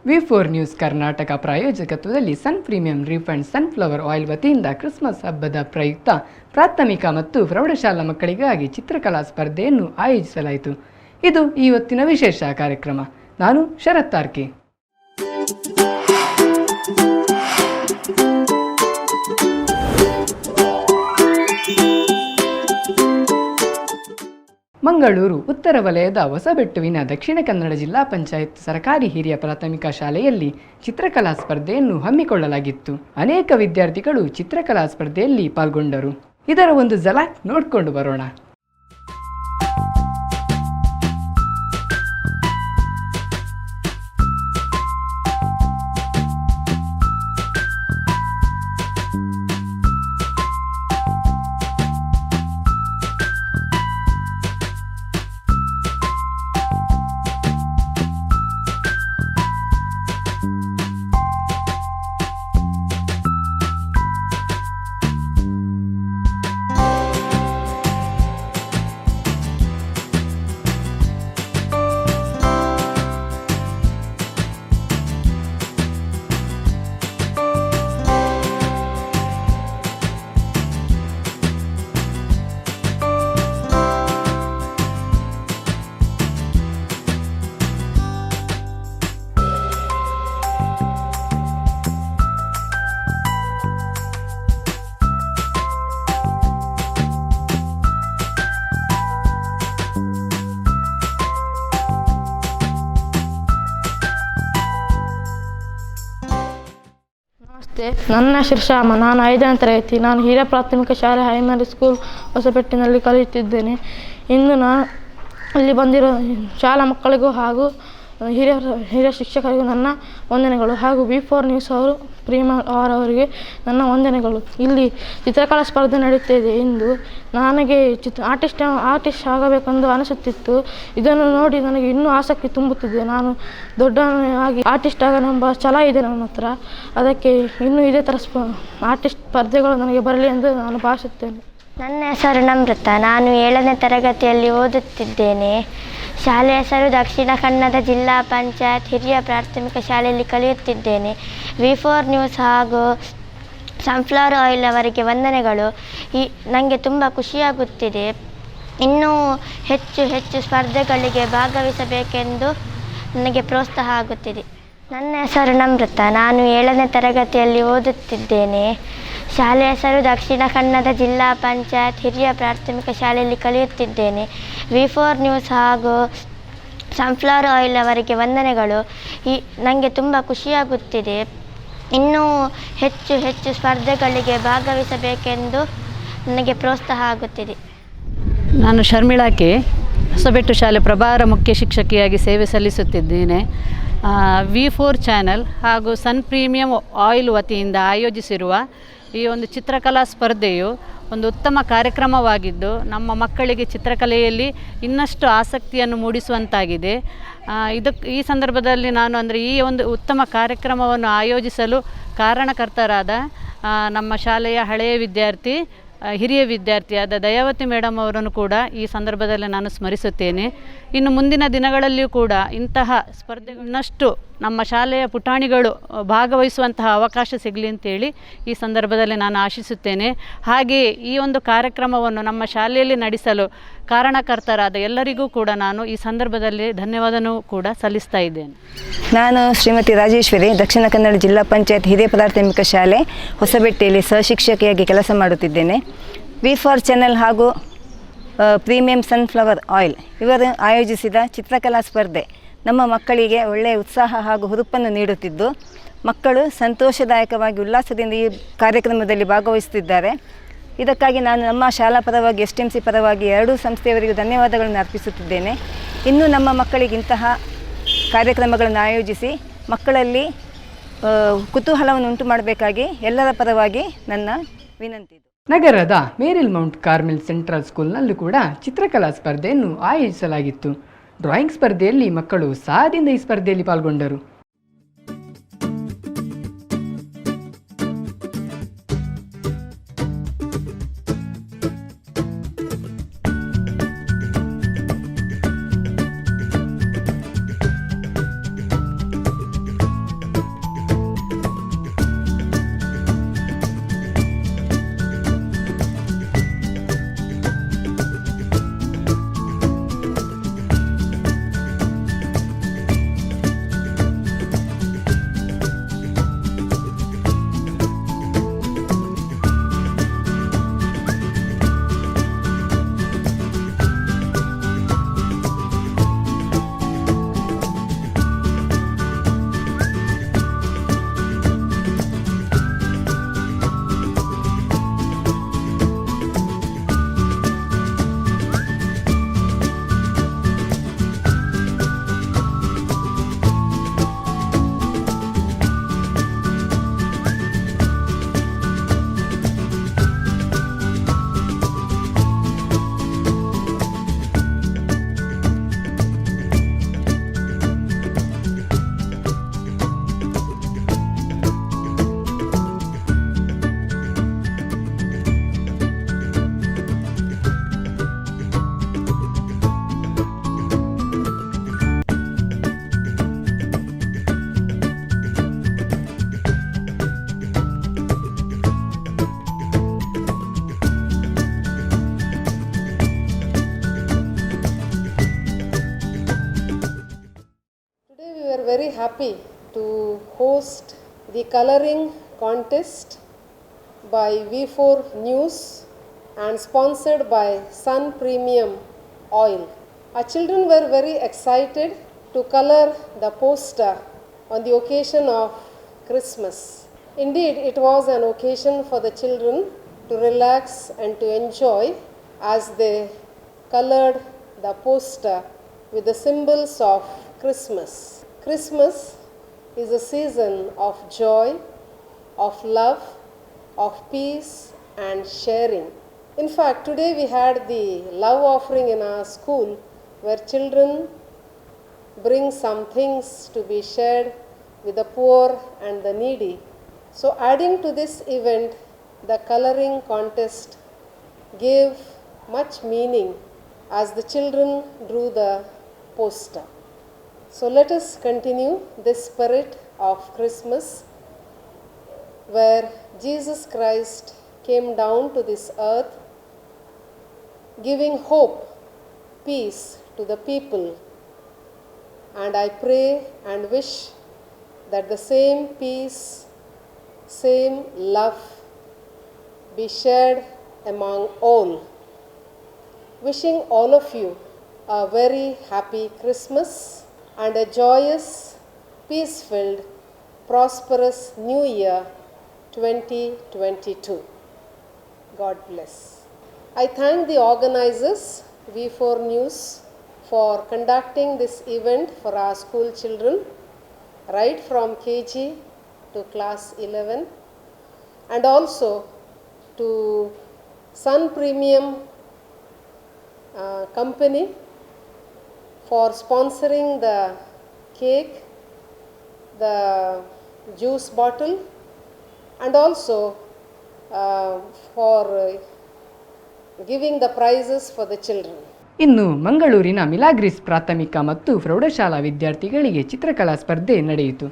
V4News Karnataka ಪ್ರಾಯೋಜಕತ್ವದಲ್ಲಿ ಸನ್ premium refined sunflower oil ವತಿಯಿಂದ Christmas ಹಬ್ಬದ ಪ್ರಯುಕ್ತ ಪ್ರಾಥಮಿಕ ಮತ್ತು ಪ್ರೌಢಶಾಲಾ ಮಕ್ಕಳಿಗಾಗಿ ಚಿತ್ರಕಲಾ ಸ್ಪರ್ಧೆಯನ್ನು ಆಯೋಜಿಸಲಾಯಿತು. ಇದು ಇವತ್ತಿನ ವಿಶೇಷ ಕಾರ್ಯಕ್ರಮ. ನಾನು ಶರತ್ ಆರ್ಕೆ. ಮಂಗಳೂರು ಉತ್ತರ ವಲಯದ ಹೊಸಬೆಟ್ಟುವಿನ ದಕ್ಷಿಣ ಕನ್ನಡ ಜಿಲ್ಲಾ ಪಂಚಾಯತ್ ಸರ್ಕಾರಿ ಹಿರಿಯ ಪ್ರಾಥಮಿಕ ಶಾಲೆಯಲ್ಲಿ ಚಿತ್ರಕಲಾ ಸ್ಪರ್ಧೆಯನ್ನು ಹಮ್ಮಿಕೊಳ್ಳಲಾಗಿತ್ತು. ಅನೇಕ ವಿದ್ಯಾರ್ಥಿಗಳು ಚಿತ್ರಕಲಾ ಸ್ಪರ್ಧೆಯಲ್ಲಿ ಪಾಲ್ಗೊಂಡರು. ಇದರ ಒಂದು ಝಲಕ್ ನೋಡಿಕೊಂಡು ಬರೋಣ. ನನ್ನ ಹೆಸರು ಶ್ಯಾಮ. ನಾನು 5ನೇ ತರಗತಿ. ನಾನು ಹಿರಿಯ ಪ್ರಾಥಮಿಕ ಶಾಲೆ ಹೈಮರಿ ಸ್ಕೂಲ್ ಹೊಸಪೇಟೆನಲ್ಲಿ ಕಲಿಯುತ್ತಿದ್ದೇನೆ. ಇಂದು ನಾನು ಇಲ್ಲಿ ಬಂದಿರೋ ಶಾಲಾ ಮಕ್ಕಳಿಗೂ ಹಾಗೂ ಹಿರಿಯ ಶಿಕ್ಷಕರಿಗೂ ನನ್ನ ವಂದನೆಗಳು ಹಾಗೂ V4 ನ್ಯೂಸ್ ಅವರು ಅವರವರಿಗೆ ನನ್ನ ವಂದನೆಗಳು. ಇಲ್ಲಿ ಚಿತ್ರಕಲಾ ಸ್ಪರ್ಧೆ ನಡೆಯುತ್ತಿದೆ. ಇಂದು ನನಗೆ ಆರ್ಟಿಸ್ಟ್ ಆಗಬೇಕೆಂದು ಅನಿಸುತ್ತಿತ್ತು. ಇದನ್ನು ನೋಡಿ ನನಗೆ ಇನ್ನೂ ಆಸಕ್ತಿ ತುಂಬುತ್ತಿದೆ. ನಾನು ದೊಡ್ಡವನಾಗಿ ಆರ್ಟಿಸ್ಟ್ ಆಗೋನೆಂಬ ಛಲ ಇದೆ ನನ್ನ ಹತ್ರ. ಅದಕ್ಕೆ ಇನ್ನೂ ಇದೇ ಥರ ಆರ್ಟಿಸ್ಟ್ ಸ್ಪರ್ಧೆಗಳು ನನಗೆ ಬರಲಿ ಎಂದು ನಾನು ಭಾವಿಸುತ್ತೇನೆ. ನನ್ನ ಹೆಸರು ನಮ್ರತ. ನಾನು 7ನೇ ತರಗತಿಯಲ್ಲಿ ಓದುತ್ತಿದ್ದೇನೆ. ಶಾಲೆಯ ಹೆಸರು ದಕ್ಷಿಣ ಕನ್ನಡ ಜಿಲ್ಲಾ ಪಂಚಾಯತ್ ಹಿರಿಯ ಪ್ರಾಥಮಿಕ ಶಾಲೆಯಲ್ಲಿ ಕಲಿಯುತ್ತಿದ್ದೇನೆ. V4 ನ್ಯೂಸ್ ಹಾಗೂ ಸನ್ಫ್ಲವರ್ ಆಯಿಲ್ ಅವರಿಗೆ ವಂದನೆಗಳು. ನನಗೆ ತುಂಬ ಖುಷಿಯಾಗುತ್ತಿದೆ. ಇನ್ನೂ ಹೆಚ್ಚು ಸ್ಪರ್ಧೆಗಳಿಗೆ ಭಾಗವಹಿಸಬೇಕೆಂದು ನನಗೆ ಪ್ರೋತ್ಸಾಹ ಆಗುತ್ತಿದೆ. ನನ್ನ ಹೆಸರು ನಮ್ರತ. ನಾನು 7ನೇ ತರಗತಿಯಲ್ಲಿ ಓದುತ್ತಿದ್ದೇನೆ. ಶಾಲೆಯ ಹೆಸರು ದಕ್ಷಿಣ ಕನ್ನಡ ಜಿಲ್ಲಾ ಪಂಚಾಯತ್ ಹಿರಿಯ ಪ್ರಾಥಮಿಕ ಶಾಲೆಯಲ್ಲಿ ಕಲಿಯುತ್ತಿದ್ದೇನೆ. V4 ನ್ಯೂಸ್ ಹಾಗೂ ಸನ್ಫ್ಲವರ್ ಆಯಿಲ್ ಅವರಿಗೆ ವಂದನೆಗಳು. ನನಗೆ ತುಂಬ ಖುಷಿಯಾಗುತ್ತಿದೆ. ಇನ್ನೂ ಹೆಚ್ಚು ಸ್ಪರ್ಧೆಗಳಿಗೆ ಭಾಗವಹಿಸಬೇಕೆಂದು ನನಗೆ ಪ್ರೋತ್ಸಾಹ ಆಗುತ್ತಿದೆ. ನಾನು ಶರ್ಮಿಳಾ ಕೆ. ಹೊಸಬೆಟ್ಟು ಶಾಲೆ ಪ್ರಭಾರ ಮುಖ್ಯ ಶಿಕ್ಷಕಿಯಾಗಿ ಸೇವೆ ಸಲ್ಲಿಸುತ್ತಿದ್ದೇನೆ. V4 ಚಾನೆಲ್ ಹಾಗೂ ಸನ್ ಪ್ರೀಮಿಯಂ ಆಯಿಲ್ ವತಿಯಿಂದ ಆಯೋಜಿಸಿರುವ ಈ ಒಂದು ಚಿತ್ರಕಲಾ ಸ್ಪರ್ಧೆಯು ಒಂದು ಉತ್ತಮ ಕಾರ್ಯಕ್ರಮವಾಗಿದ್ದು ನಮ್ಮ ಮಕ್ಕಳಿಗೆ ಚಿತ್ರಕಲೆಯಲ್ಲಿ ಇನ್ನಷ್ಟು ಆಸಕ್ತಿಯನ್ನು ಮೂಡಿಸುವಂತಾಗಿದೆ. ಈ ಸಂದರ್ಭದಲ್ಲಿ ನಾನು ಈ ಒಂದು ಉತ್ತಮ ಕಾರ್ಯಕ್ರಮವನ್ನು ಆಯೋಜಿಸಲು ಕಾರಣಕರ್ತರಾದ ನಮ್ಮ ಶಾಲೆಯ ಹಳೆಯ ವಿದ್ಯಾರ್ಥಿ ಹಿರಿಯ ವಿದ್ಯಾರ್ಥಿಯಾದ ದಯಾವತಿ ಮೇಡಮ್ ಅವರನ್ನು ಕೂಡ ಈ ಸಂದರ್ಭದಲ್ಲಿ ನಾನು ಸ್ಮರಿಸುತ್ತೇನೆ. ಇನ್ನು ಮುಂದಿನ ದಿನಗಳಲ್ಲಿಯೂ ಕೂಡ ಇಂತಹ ಸ್ಪರ್ಧೆ ಇನ್ನಷ್ಟು ನಮ್ಮ ಶಾಲೆಯ ಪುಟಾಣಿಗಳು ಭಾಗವಹಿಸುವಂತಹ ಅವಕಾಶ ಸಿಗಲಿ ಅಂತೇಳಿ ಈ ಸಂದರ್ಭದಲ್ಲಿ ನಾನು ಆಶಿಸುತ್ತೇನೆ. ಹಾಗೆಯೇ ಈ ಒಂದು ಕಾರ್ಯಕ್ರಮವನ್ನು ನಮ್ಮ ಶಾಲೆಯಲ್ಲಿ ನಡೆಸಲು ಕಾರಣಕರ್ತರಾದ ಎಲ್ಲರಿಗೂ ಕೂಡ ನಾನು ಈ ಸಂದರ್ಭದಲ್ಲಿ ಧನ್ಯವಾದನೂ ಕೂಡ ಸಲ್ಲಿಸ್ತಾ ಇದ್ದೇನೆ. ನಾನು ಶ್ರೀಮತಿ ರಾಜೇಶ್ವರಿ, ದಕ್ಷಿಣ ಕನ್ನಡ ಜಿಲ್ಲಾ ಪಂಚಾಯತ್ ಹಿರಿಯ ಪ್ರಾಥಮಿಕ ಶಾಲೆ ಹೊಸಬೆಟ್ಟೆಯಲ್ಲಿ ಸಹಶಿಕ್ಷಕಿಯಾಗಿ ಕೆಲಸ ಮಾಡುತ್ತಿದ್ದೇನೆ. V4 ಚಾನೆಲ್ ಹಾಗೂ ಪ್ರೀಮಿಯಂ ಸನ್ಫ್ಲವರ್ ಆಯಿಲ್ ಇವರು ಆಯೋಜಿಸಿದ ಚಿತ್ರಕಲಾ ಸ್ಪರ್ಧೆ ನಮ್ಮ ಮಕ್ಕಳಿಗೆ ಒಳ್ಳೆಯ ಉತ್ಸಾಹ ಹಾಗೂ ಹುರುಪನ್ನು ನೀಡುತ್ತಿದ್ದು, ಮಕ್ಕಳು ಸಂತೋಷದಾಯಕವಾಗಿ ಉಲ್ಲಾಸದಿಂದ ಈ ಕಾರ್ಯಕ್ರಮದಲ್ಲಿ ಭಾಗವಹಿಸುತ್ತಿದ್ದಾರೆ. ಇದಕ್ಕಾಗಿ ನಾನು ನಮ್ಮ ಶಾಲಾ ಪರವಾಗಿ STMC ಪರವಾಗಿ ಎರಡೂ ಸಂಸ್ಥೆಯವರಿಗೂ ಧನ್ಯವಾದಗಳನ್ನು ಅರ್ಪಿಸುತ್ತಿದ್ದೇನೆ. ಇನ್ನೂ ನಮ್ಮ ಮಕ್ಕಳಿಗೆ ಇಂತಹ ಕಾರ್ಯಕ್ರಮಗಳನ್ನು ಆಯೋಜಿಸಿ ಮಕ್ಕಳಲ್ಲಿ ಕುತೂಹಲವನ್ನು ಉಂಟು ಮಾಡಬೇಕಾಗಿ ಎಲ್ಲರ ಪರವಾಗಿ ನನ್ನ ವಿನಂತಿ. ನಗರದ ಮೇರಿಲ್ ಮೌಂಟ್ ಕಾರ್ಮೆಲ್ ಸೆಂಟ್ರಲ್ ಸ್ಕೂಲ್ನಲ್ಲೂ ಕೂಡ ಚಿತ್ರಕಲಾ ಸ್ಪರ್ಧೆಯನ್ನು ಆಯೋಜಿಸಲಾಗಿತ್ತು. ಡ್ರಾಯಿಂಗ್ ಸ್ಪರ್ಧೆಯಲ್ಲಿ ಮಕ್ಕಳು ಉತ್ಸಾಹದಿಂದ ಈ ಸ್ಪರ್ಧೆಯಲ್ಲಿ ಪಾಲ್ಗೊಂಡರು. happy to host the coloring contest by V4News and sponsored by Sun Premium Oil. Our children were very excited to color the poster on the occasion of Christmas. Indeed, it was an occasion for the children to relax and to enjoy as they colored the poster with the symbols of Christmas. Christmas is a season of joy, of love, of peace and sharing. In fact, today we had the love offering in our school where children bring some things to be shared with the poor and the needy. So adding to this event, the coloring contest gave much meaning as the children drew the poster. So let us continue this spirit of Christmas where Jesus Christ came down to this earth giving hope, peace to the people. And I pray and wish that the same peace, same love be shared among all. Wishing all of you a very happy Christmas and a joyous, peace-filled, prosperous New Year 2022. God bless. I thank the organizers, V4News, for conducting this event for our school children, right from KG to class 11, and also to Sun Premium company for sponsoring the cake, the juice bottle, and also for giving the prizes for the children. ಇನ್ನು ಮಂಗಳೂರಿನ ಮಿಲಾಗ್ರಿಸ್ ಪ್ರಾಥಮಿಕ ಮತ್ತು ಪ್ರೌಢಶಾಲಾ ವಿದ್ಯಾರ್ಥಿಗಳಿಗೆ ಚಿತ್ರಕಲಾ ಸ್ಪರ್ಧೆ ನಡೆಯಿತು.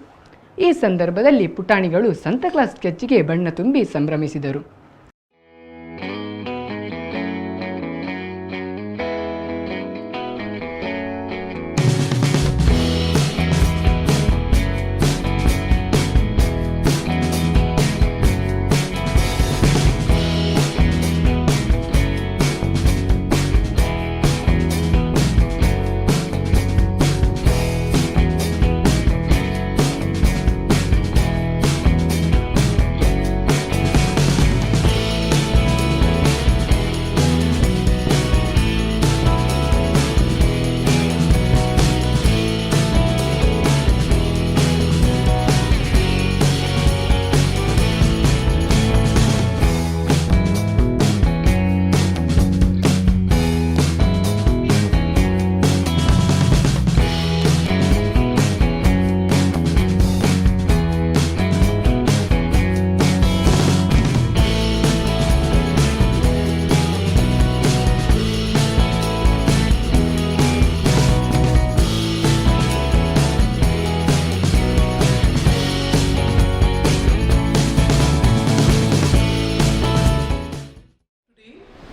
ಈ ಸಂದರ್ಭದಲ್ಲಿ ಪುಟಾಣಿಗಳು ಸಂತಾಕ್ಲಾಸ್ ಸ್ಕೆಚ್ಗೆ ಬಣ್ಣ ತುಂಬಿ ಸಂಭ್ರಮಿಸಿದರು.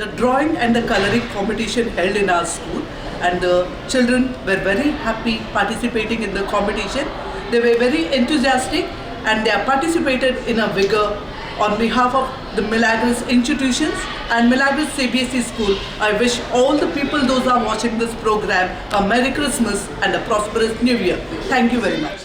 The drawing and the coloring competition held in our school, and the children were very happy participating in the competition. They were very enthusiastic and they have participated in a vigor on behalf of the Milagros institutions and Milagros CBSE school. I wish all the people those who are watching this program a Merry Christmas and a prosperous New Year. Thank you very much.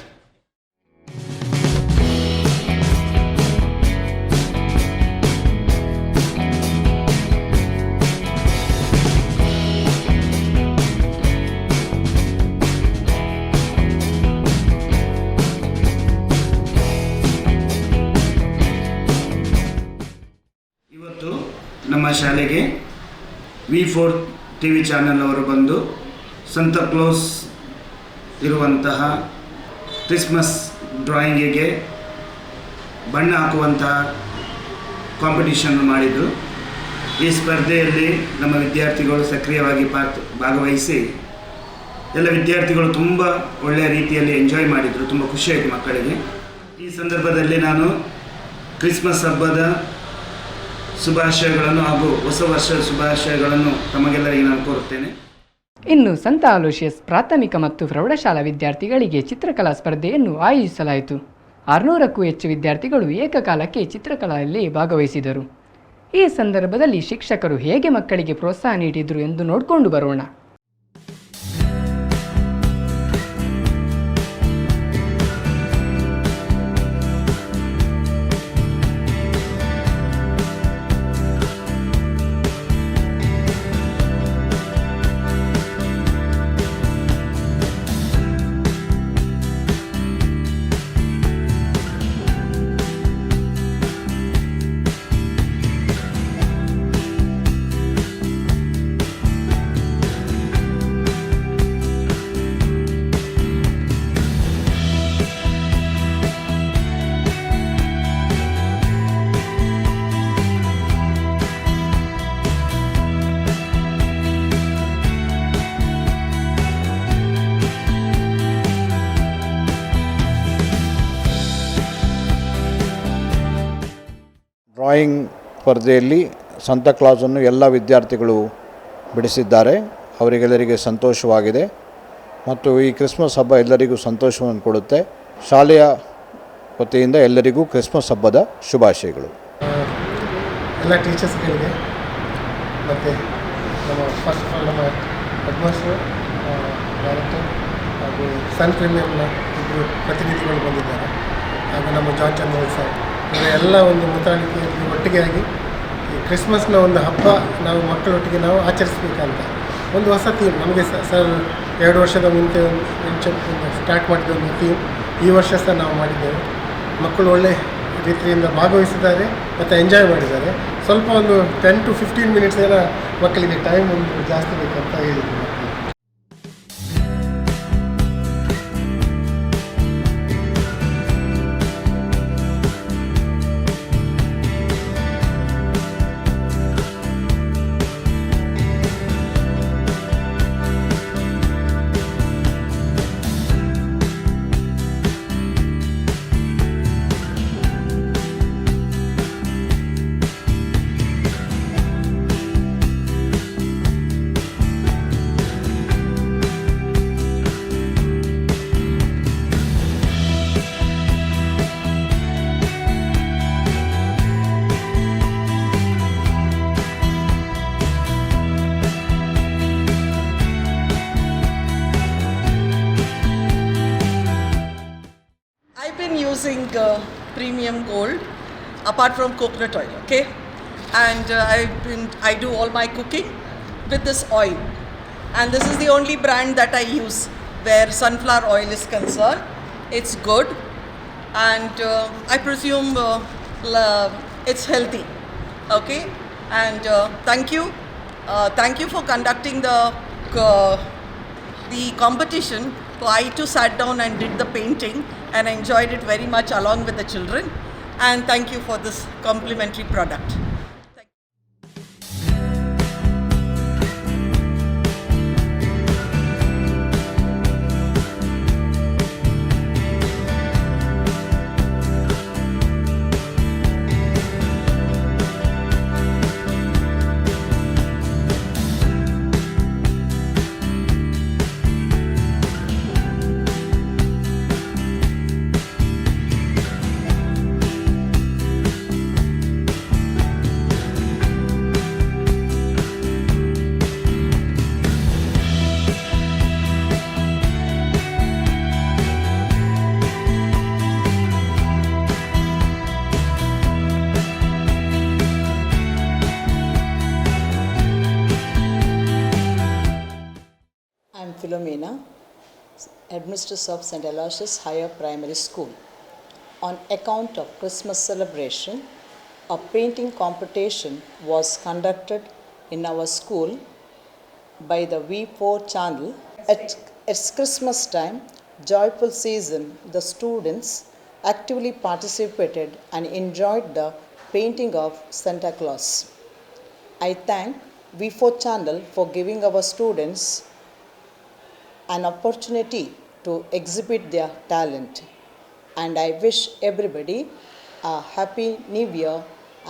ನಮ್ಮ ಶಾಲೆಗೆ V4 TV channel ಅವರು ಬಂದು ಸಂತಾಕ್ಲಾಸ್ ಇರುವಂತಹ Christmas ಡ್ರಾಯಿಂಗಿಗೆ ಬಣ್ಣ ಹಾಕುವಂತಹ competition ಮಾಡಿದರು. ಈ ಸ್ಪರ್ಧೆಯಲ್ಲಿ ನಮ್ಮ ವಿದ್ಯಾರ್ಥಿಗಳು ಸಕ್ರಿಯವಾಗಿ ಭಾಗವಹಿಸಿ ಎಲ್ಲ ವಿದ್ಯಾರ್ಥಿಗಳು ತುಂಬ ಒಳ್ಳೆಯ ರೀತಿಯಲ್ಲಿ ಎಂಜಾಯ್ ಮಾಡಿದರು. ತುಂಬ ಖುಷಿಯಾಯಿತು ಮಕ್ಕಳಿಗೆ. ಈ ಸಂದರ್ಭದಲ್ಲಿ ನಾನು ಕ್ರಿಸ್ಮಸ್ ಹಬ್ಬದ ಶುಭಾಶಯಗಳನ್ನು ಹಾಗೂ ಹೊಸ ವರ್ಷದ ಶುಭಾಶಯಗಳನ್ನು ತಮಗೆಲ್ಲರಿಗೆ ನಾನು ಕೋರುತ್ತೇನೆ. ಇನ್ನು ಸಂತ ಅಲೋಷಿಯಸ್ ಪ್ರಾಥಮಿಕ ಮತ್ತು ಪ್ರೌಢಶಾಲಾ ವಿದ್ಯಾರ್ಥಿಗಳಿಗೆ ಚಿತ್ರಕಲಾ ಸ್ಪರ್ಧೆಯನ್ನು ಆಯೋಜಿಸಲಾಯಿತು. 600ಕ್ಕೂ ಹೆಚ್ಚು ವಿದ್ಯಾರ್ಥಿಗಳು ಏಕಕಾಲಕ್ಕೆ ಚಿತ್ರಕಲೆಯಲ್ಲಿ ಭಾಗವಹಿಸಿದರು. ಈ ಸಂದರ್ಭದಲ್ಲಿ ಶಿಕ್ಷಕರು ಹೇಗೆ ಮಕ್ಕಳಿಗೆ ಪ್ರೋತ್ಸಾಹ ನೀಡಿದರು ಎಂದು ನೋಡಿಕೊಂಡು ಬರೋಣ. ಡ್ರಾಯಿಂಗ್ ಸ್ಪರ್ಧೆಯಲ್ಲಿ ಸಂತಾಕ್ಲಾಸನ್ನು ಎಲ್ಲ ವಿದ್ಯಾರ್ಥಿಗಳು ಬಿಡಿಸಿದ್ದಾರೆ. ಅವರಿಗೆಲ್ಲರಿಗೆ ಸಂತೋಷವಾಗಿದೆ ಮತ್ತು ಈ ಕ್ರಿಸ್ಮಸ್ ಹಬ್ಬ ಎಲ್ಲರಿಗೂ ಸಂತೋಷವನ್ನು ಕೊಡುತ್ತೆ. ಶಾಲೆಯ ವತಿಯಿಂದ ಎಲ್ಲರಿಗೂ ಕ್ರಿಸ್ಮಸ್ ಹಬ್ಬದ ಶುಭಾಶಯಗಳು. ಎಲ್ಲ ಟೀಚರ್ಸ್ಗಳಿಗೆ ಮತ್ತು ನಮ್ಮ ಫಸ್ಟ್ ಆಫ್ ಆಲ್ ನಮ್ಮ ಹೆಡ್ಮಾಸ್ಟರ್, ಡೈರೆಕ್ಟರ್ ಹಾಗೂ ಸನ್ ಪ್ರೀಮಿಯಂನ ಇಬ್ಬರು ಪ್ರತಿನಿಧಿಗಳು ಬಂದಿದ್ದಾರೆ. ಹಾಗೂ ನಮ್ಮ ಜಾನ್ ಚಂದ್ರ ಸರ್ ಎಲ್ಲ ಒಂದು ಮುತಾಳಿಕೆಯಲ್ಲಿ ಒಟ್ಟಿಗೆ ಆಗಿ ಈ ಕ್ರಿಸ್ಮಸ್ನ ಒಂದು ಹಬ್ಬ ನಾವು ಮಕ್ಕಳೊಟ್ಟಿಗೆ ನಾವು ಆಚರಿಸಬೇಕಂತ ಒಂದು ಹೊಸ ಥೀಮ್ ನಮಗೆ ಸರ್ 2 ವರ್ಷದ ಮುಂಚೆ ಸ್ಟಾರ್ಟ್ ಮಾಡಿದ ಒಂದು ಥೀಮ್ ಈ ವರ್ಷ ಸಹ ನಾವು ಮಾಡಿದ್ದೇವೆ. ಮಕ್ಕಳು ಒಳ್ಳೆ ರೀತಿಯಿಂದ ಭಾಗವಹಿಸಿದ್ದಾರೆ ಮತ್ತು ಎಂಜಾಯ್ ಮಾಡಿದ್ದಾರೆ. ಸ್ವಲ್ಪ ಒಂದು 10 to 15 ಮಿನಿಟ್ಸ್ ಎಲ್ಲ ಮಕ್ಕಳಿಗೆ ಟೈಮ್ ಒಂದು ಜಾಸ್ತಿ ಬೇಕಂತ ಹೇಳಿದ್ರು. Using premium gold apart from coconut oil, okay, and I do all my cooking with this oil, and this is the only brand that I use where sunflower oil is concerned. It's good, and I presume it's healthy, okay, and thank you for conducting the competition. So I too sat down and did the painting and enjoyed it very much along with the children, and thank you for this complimentary product. Philomena, headmistress of St. Aloysius Higher Primary School. On account of Christmas celebration, a painting competition was conducted in our school by the V4 channel. It's Christmas time, joyful season, the students actively participated and enjoyed the painting of Santa Claus. I thank V4 channel for giving our students an opportunity to exhibit their talent, and I wish everybody a happy new year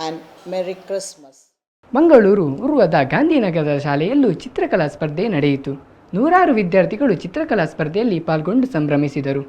and merry Christmas. Mangaluru ಉರ್ವದ ಗಾಂಧಿನಗರದ ಶಾಲೆಯಲ್ಲೂ ಚಿತ್ರಕಲಾ ಸ್ಪರ್ಧೆ ನಡೆಯಿತು. ನೂರಾರು ವಿದ್ಯಾರ್ಥಿಗಳು ಚಿತ್ರಕಲಾ ಸ್ಪರ್ಧೆಯಲ್ಲಿ ಪಾಲ್ಗೊಂಡು ಸಂಭ್ರಮಿಸಿದರು.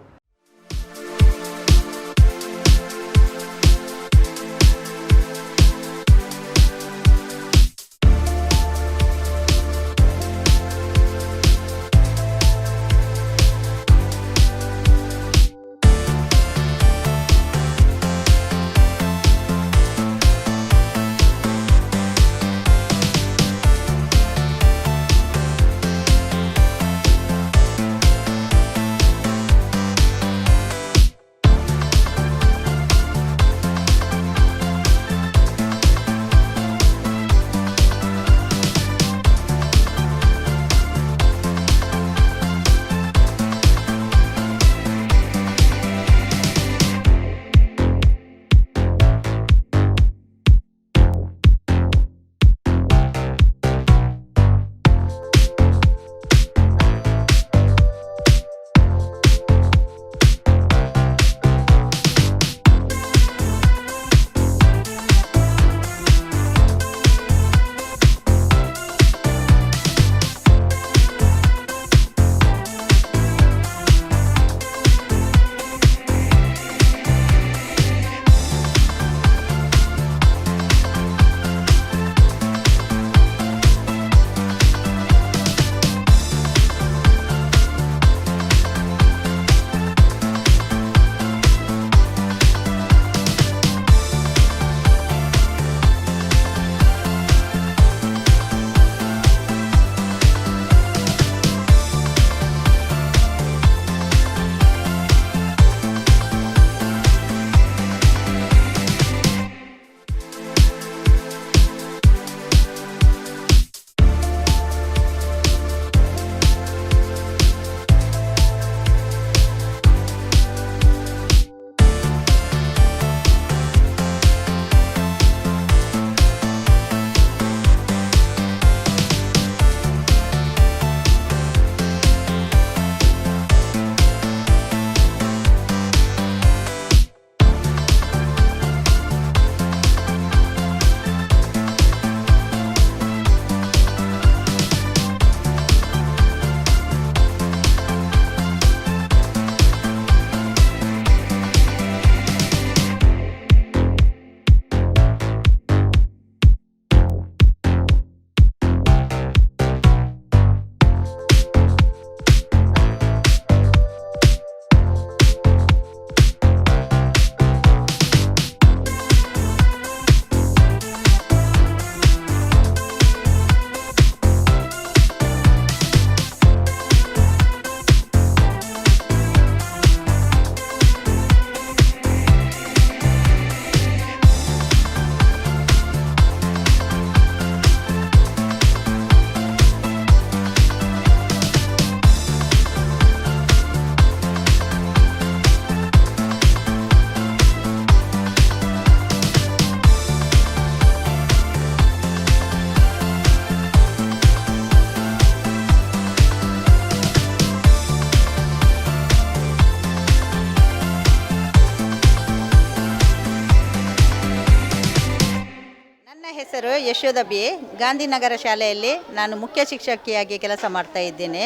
ಹೆಸರು ಯಶೋಧ ಬಿ. ಗಾಂಧಿನಗರ ಶಾಲೆಯಲ್ಲಿ ನಾನು ಮುಖ್ಯ ಶಿಕ್ಷಕಿಯಾಗಿ ಕೆಲಸ ಮಾಡ್ತಾ ಇದ್ದೇನೆ.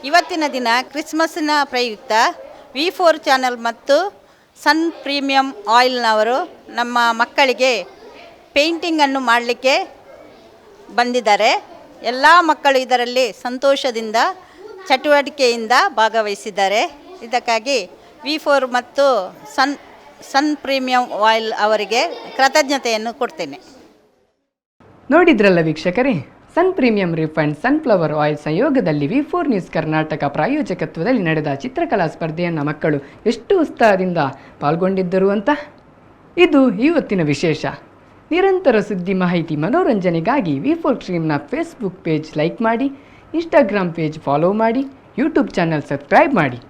ಇವತ್ತಿನ ದಿನ ಕ್ರಿಸ್ಮಸ್ನ ಪ್ರಯುಕ್ತ V4 ಚಾನಲ್ ಮತ್ತು ಸನ್ ಪ್ರೀಮಿಯಂ ಆಯಿಲ್ನವರು ನಮ್ಮ ಮಕ್ಕಳಿಗೆ ಪೇಂಟಿಂಗನ್ನು ಮಾಡಲಿಕ್ಕೆ ಬಂದಿದ್ದಾರೆ. ಎಲ್ಲ ಮಕ್ಕಳು ಇದರಲ್ಲಿ ಸಂತೋಷದಿಂದ ಚಟುವಟಿಕೆಯಿಂದ ಭಾಗವಹಿಸಿದ್ದಾರೆ. ಇದಕ್ಕಾಗಿ V4 ಮತ್ತು ಸನ್ ಪ್ರೀಮಿಯಂ ಆಯಿಲ್ ಅವರಿಗೆ ಕೃತಜ್ಞತೆಯನ್ನು ಕೊಡ್ತೇನೆ. ನೋಡಿದ್ರಲ್ಲ ವೀಕ್ಷಕರೇ, sun premium refined sunflower oil ಸಂಯೋಗದಲ್ಲಿ V4 ನ್ಯೂಸ್ ಕರ್ನಾಟಕ ಪ್ರಾಯೋಜಕತ್ವದಲ್ಲಿ ನಡೆದ ಚಿತ್ರಕಲಾ ಸ್ಪರ್ಧೆಯನ್ನು ಮಕ್ಕಳು ಎಷ್ಟು ಉತ್ಸಾಹದಿಂದ ಪಾಲ್ಗೊಂಡಿದ್ದರು ಅಂತ. ಇದು ಇವತ್ತಿನ ವಿಶೇಷ. ನಿರಂತರ ಸುದ್ದಿ, ಮಾಹಿತಿ, ಮನೋರಂಜನೆಗಾಗಿ V4 ಸ್ಟ್ರೀಮ್ನ ಫೇಸ್ಬುಕ್ ಪೇಜ್ ಲೈಕ್ ಮಾಡಿ, ಇನ್ಸ್ಟಾಗ್ರಾಮ್ ಪೇಜ್ ಫಾಲೋ ಮಾಡಿ, ಯೂಟ್ಯೂಬ್ ಚಾನಲ್ ಸಬ್ಸ್ಕ್ರೈಬ್ ಮಾಡಿ.